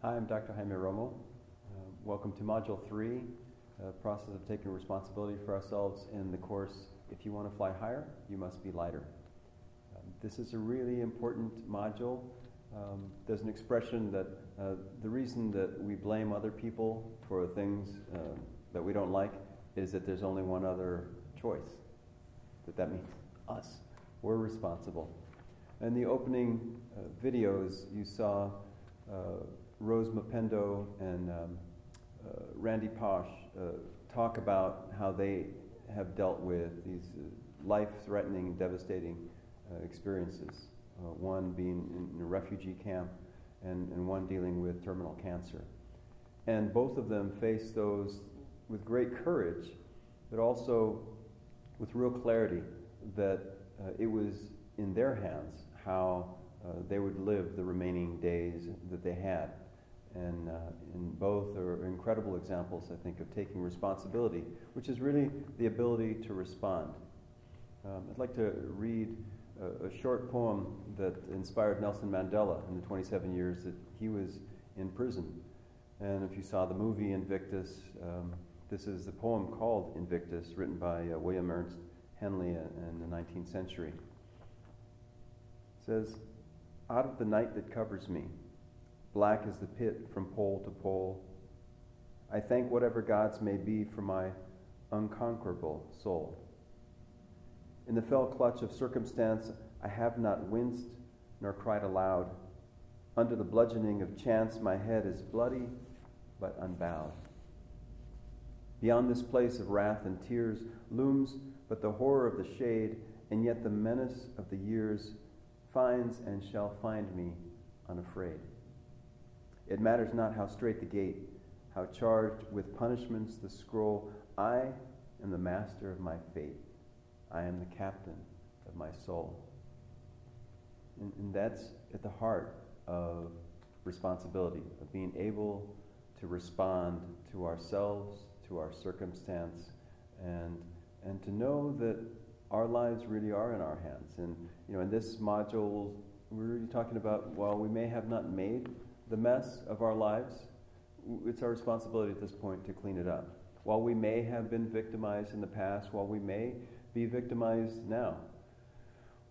Hi, I'm Dr. Jaime Module. Welcome to Module 3, process of taking responsibility for ourselves in the course, If You Want to Fly Higher, You Must Be Lighter. This is a really important module. There's an expression that the reason that we blame other people for things that we don't like is that there's only one other choice. That means us. We're responsible. In the opening videos, you saw Rose Mapendo and Randy Posh talk about how they have dealt with these life-threatening and devastating experiences. One being in a refugee camp and one dealing with terminal cancer. And both of them faced those with great courage, but also with real clarity that it was in their hands how they would live the remaining days that they had. And both are incredible examples, I think, of taking responsibility, which is really the ability to respond. I'd like to read a short poem that inspired Nelson Mandela in the 27 years that he was in prison. And if you saw the movie Invictus, this is the poem called Invictus, written by William Ernst Henley in the 19th century. It says, "Out of the night that covers me, black is the pit from pole to pole, I thank whatever gods may be for my unconquerable soul. In the fell clutch of circumstance, I have not winced nor cried aloud. Under the bludgeoning of chance, my head is bloody but unbowed. Beyond this place of wrath and tears looms but the horror of the shade, and yet the menace of the years finds and shall find me unafraid. It matters not how strait the gate, how charged with punishments the scroll. I am the master of my fate. I am the captain of my soul." And that's at the heart of responsibility, of being able to respond to ourselves, to our circumstance, and to know that our lives really are in our hands. And in this module, we're really talking about, while we may have not made the mess of our lives, it's our responsibility at this point to clean it up. While we may have been victimized in the past, while we may be victimized now,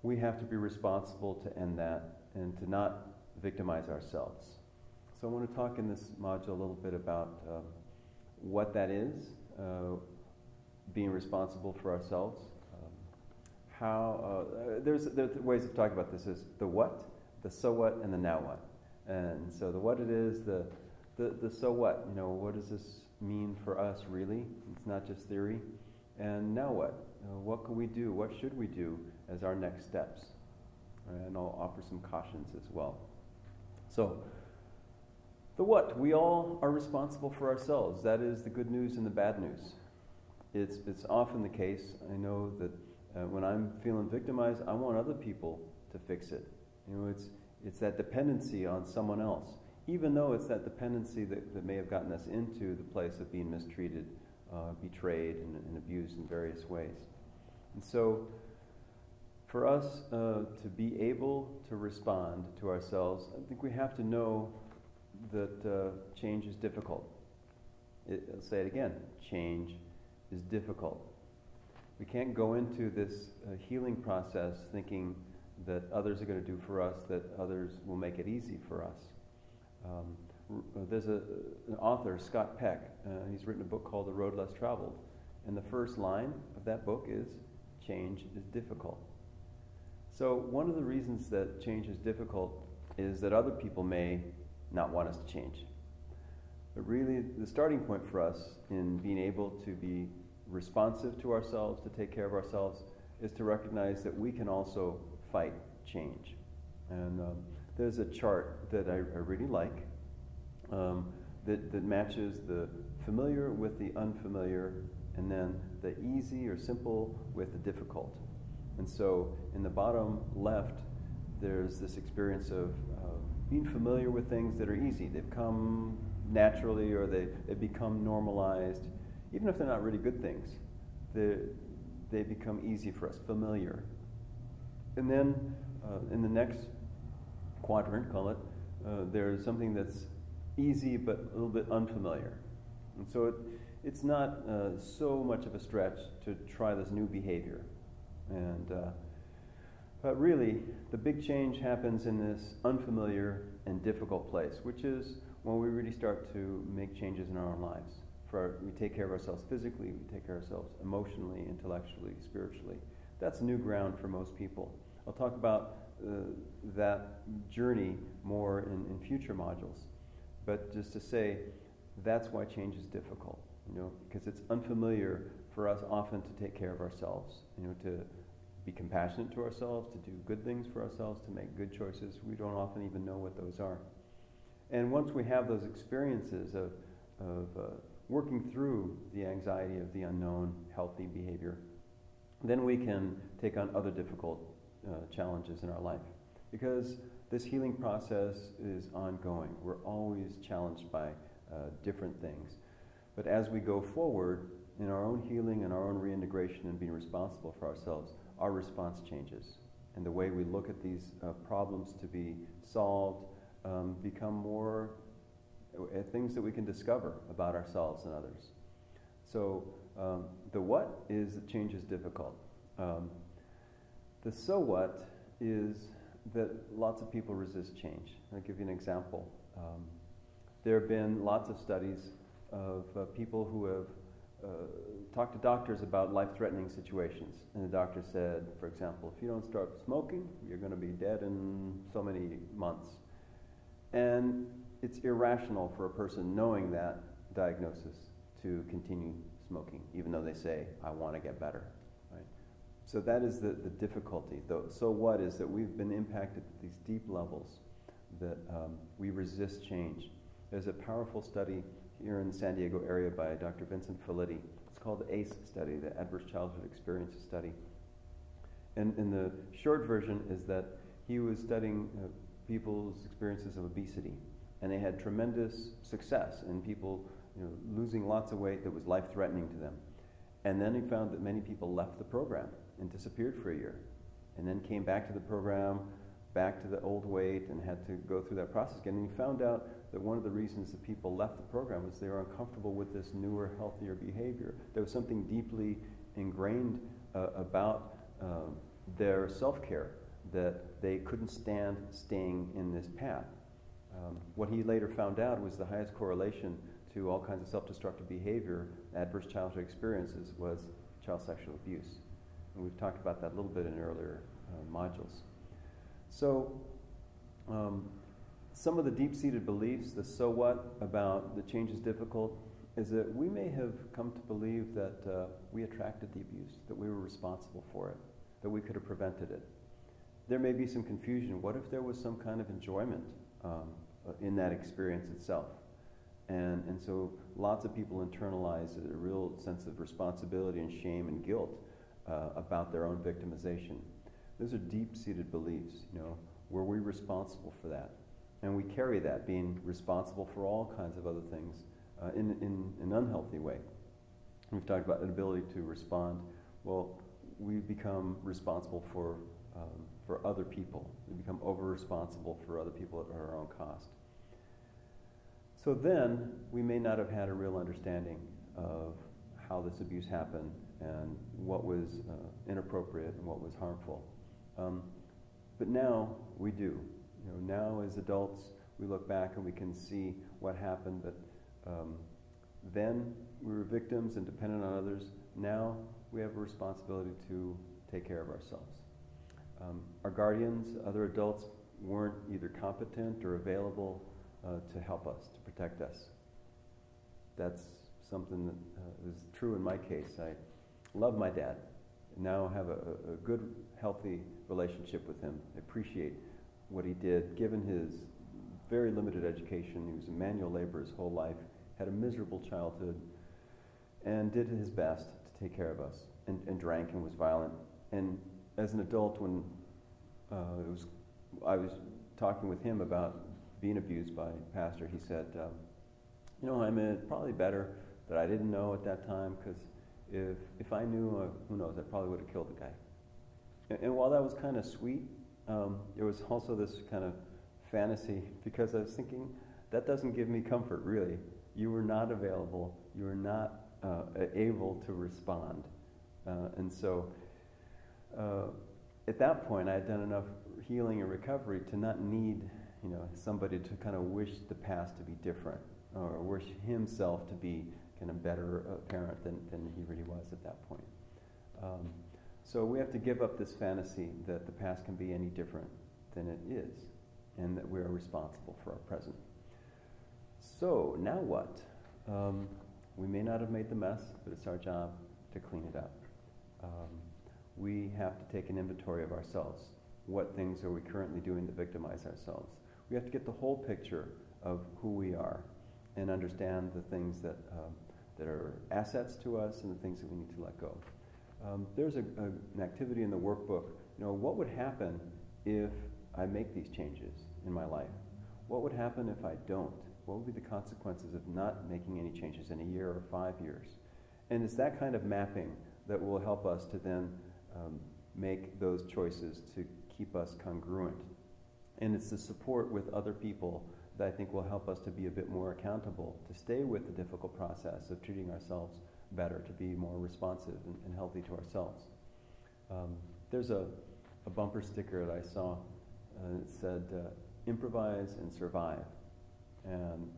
we have to be responsible to end that and to not victimize ourselves. So I want to talk in this module a little bit about what that is, being responsible for ourselves. How there's ways of talking about this: is the what, the so what, and the now what. And so the what it is, the so what. What does this mean for us really? It's not just theory. And now what? What can we do? What should we do as our next steps? And I'll offer some cautions as well. So the what, we all are responsible for ourselves. That is the good news and the bad news. It's often the case. I know that when I'm feeling victimized, I want other people to fix it. It's that dependency on someone else, even though it's that dependency that may have gotten us into the place of being mistreated, betrayed, and abused in various ways. And so for us to be able to respond to ourselves, I think we have to know that change is difficult. I'll say it again, change is difficult. We can't go into this healing process thinking that others are going to do for us, that others will make it easy for us. There's an author, Scott Peck. He's written a book called The Road Less Traveled. And the first line of that book is, change is difficult. So one of the reasons that change is difficult is that other people may not want us to change. But really, the starting point for us in being able to be responsive to ourselves, to take care of ourselves, is to recognize that we can also fight change. And there's a chart that I really like that matches the familiar with the unfamiliar, and then the easy or simple with the difficult. And so in the bottom left, there's this experience of being familiar with things that are easy. They've come naturally, or they become normalized. Even if they're not really good things, they become easy for us, familiar. And then in the next quadrant, call it, there's something that's easy but a little bit unfamiliar. And so it's not so much of a stretch to try this new behavior. But really, the big change happens in this unfamiliar and difficult place, which is when we really start to make changes in our own lives. We take care of ourselves physically, we take care of ourselves emotionally, intellectually, spiritually. That's new ground for most people. I'll talk about that journey more in future modules. But just to say, that's why change is difficult, because it's unfamiliar for us often to take care of ourselves, to be compassionate to ourselves, to do good things for ourselves, to make good choices. We don't often even know what those are. And once we have those experiences of working through the anxiety of the unknown, healthy behavior, then we can take on other difficult challenges in our life. Because this healing process is ongoing. We're always challenged by different things. But as we go forward in our own healing and our own reintegration and being responsible for ourselves, our response changes. And the way we look at these problems to be solved become more things that we can discover about ourselves and others. So the what is that change is difficult. The so what is that lots of people resist change. I'll give you an example. There have been lots of studies of people who have talked to doctors about life-threatening situations. And the doctor said, for example, if you don't start smoking, you're going to be dead in so many months. And it's irrational for a person knowing that diagnosis to continue smoking, even though they say, I want to get better. Right? So that is the difficulty. So what is that we've been impacted at these deep levels that we resist change. There's a powerful study here in the San Diego area by Dr. Vincent Felitti. It's called the ACE study, the Adverse Childhood Experiences Study. And the short version is that he was studying people's experiences of obesity. And they had tremendous success in people losing lots of weight that was life-threatening to them. And then he found that many people left the program and disappeared for a year. And then came back to the program, back to the old weight, and had to go through that process again. And he found out that one of the reasons that people left the program was they were uncomfortable with this newer, healthier behavior. There was something deeply ingrained about their self-care that they couldn't stand staying in this path. What he later found out was the highest correlation to all kinds of self-destructive behavior, adverse childhood experiences, was child sexual abuse. And we've talked about that a little bit in earlier modules. So some of the deep-seated beliefs, the so what about the change is difficult, is that we may have come to believe that we attracted the abuse, that we were responsible for it, that we could have prevented it. There may be some confusion. What if there was some kind of enjoyment in that experience itself? And so lots of people internalize a real sense of responsibility and shame and guilt about their own victimization. Those are deep-seated beliefs. Were we responsible for that? And we carry that, being responsible for all kinds of other things in an unhealthy way. We've talked about an ability to respond. Well, we become responsible for other people. We become over-responsible for other people at our own cost. So then, we may not have had a real understanding of how this abuse happened and what was inappropriate and what was harmful. But now we do. Now as adults, we look back and we can see what happened. But then we were victims and dependent on others. Now we have a responsibility to take care of ourselves. Our guardians, other adults, weren't either competent or available to help us, to protect us. That's something that is true in my case. I love my dad. Now have a good, healthy relationship with him. I appreciate what he did. Given his very limited education, he was a manual laborer his whole life, had a miserable childhood, and did his best to take care of us, and drank and was violent. And as an adult, when I was talking with him about being abused by a pastor, he said, Jaime, it's probably better that I didn't know at that time, because if I knew, who knows, I probably would have killed the guy. And while that was kind of sweet, there was also this kind of fantasy, because I was thinking, that doesn't give me comfort, really. You were not available. You were not able to respond. And so at that point, I had done enough healing and recovery to not need, somebody to kind of wish the past to be different, or wish himself to be kind of better parent than he really was at that point. So we have to give up this fantasy that the past can be any different than it is, and that we are responsible for our present. So now what? We may not have made the mess, but it's our job to clean it up. We have to take an inventory of ourselves. What things are we currently doing to victimize ourselves? We have to get the whole picture of who we are and understand the things that are assets to us and the things that we need to let go. There's an activity in the workbook. What would happen if I make these changes in my life? What would happen if I don't? What would be the consequences of not making any changes in a year or 5 years? And it's that kind of mapping that will help us to then make those choices to keep us congruent. And it's the support with other people that I think will help us to be a bit more accountable, to stay with the difficult process of treating ourselves better, to be more responsive and healthy to ourselves. There's a bumper sticker that I saw, it said, improvise and survive. And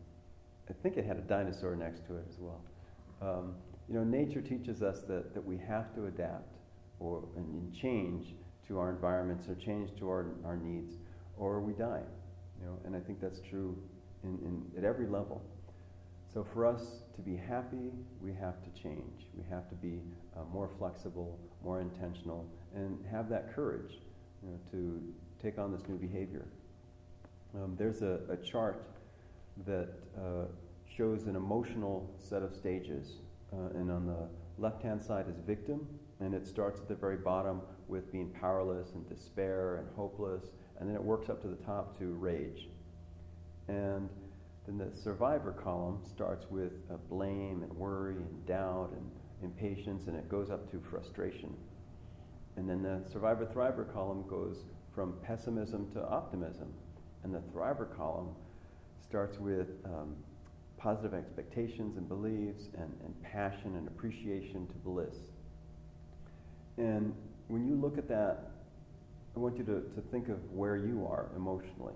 I think it had a dinosaur next to it as well. Nature teaches us that we have to adapt and change to our environments, or change to our needs, or we die. And I think that's true at every level. So for us to be happy, we have to change. We have to be more flexible, more intentional, and have that courage, to take on this new behavior. There's a chart that shows an emotional set of stages, and on the left-hand side is victim, and it starts at the very bottom with being powerless and despair and hopeless, and then it works up to the top to rage. And then the survivor column starts with blame and worry and doubt and impatience, and it goes up to frustration. And then the survivor-thriver column goes from pessimism to optimism, and the thriver column starts with positive expectations and beliefs and passion and appreciation to bliss. And when you look at that, I want you to think of where you are emotionally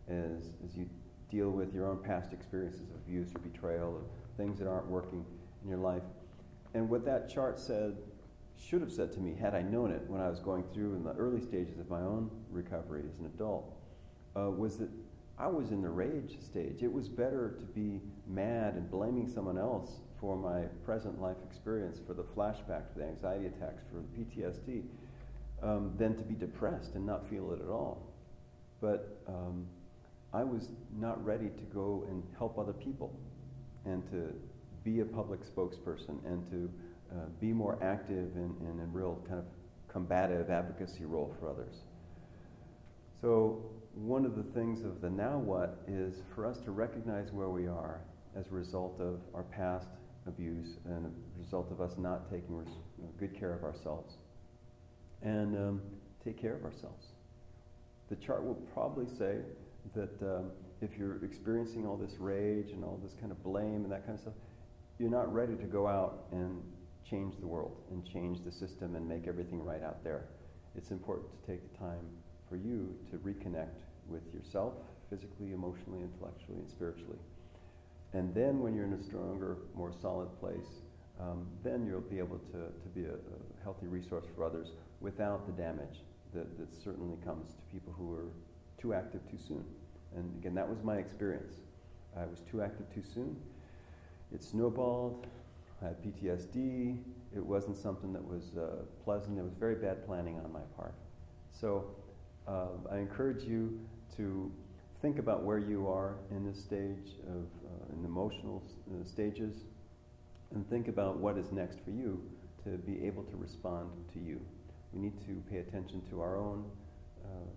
as you deal with your own past experiences of abuse or betrayal or things that aren't working in your life. And what that chart should have said to me, had I known it when I was going through in the early stages of my own recovery as an adult, was that I was in the rage stage. It was better to be mad and blaming someone else for my present life experience, for the flashback, for the anxiety attacks, for the PTSD, than to be depressed and not feel it at all. But I was not ready to go and help other people and to be a public spokesperson and to be more active in a real kind of combative advocacy role for others. So one of the things of the now what is for us to recognize where we are as a result of our past abuse and a result of us not taking good care of ourselves, and take care of ourselves. The chart will probably say that if you're experiencing all this rage and all this kind of blame and that kind of stuff, you're not ready to go out and change the world and change the system and make everything right out there. It's important to take the time for you to reconnect with yourself, physically, emotionally, intellectually, and spiritually. And then when you're in a stronger, more solid place, then you'll be able to be a healthy resource for others without the damage that certainly comes to people who are too active too soon. And again, that was my experience. I was too active too soon. It snowballed. I had PTSD. It wasn't something that was pleasant. It was very bad planning on my part. So I encourage you to think about where you are in this stage of in emotional stages, and think about what is next for you to be able to respond to you. We need to pay attention to our own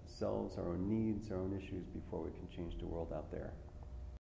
selves, our own needs, our own issues before we can change the world out there.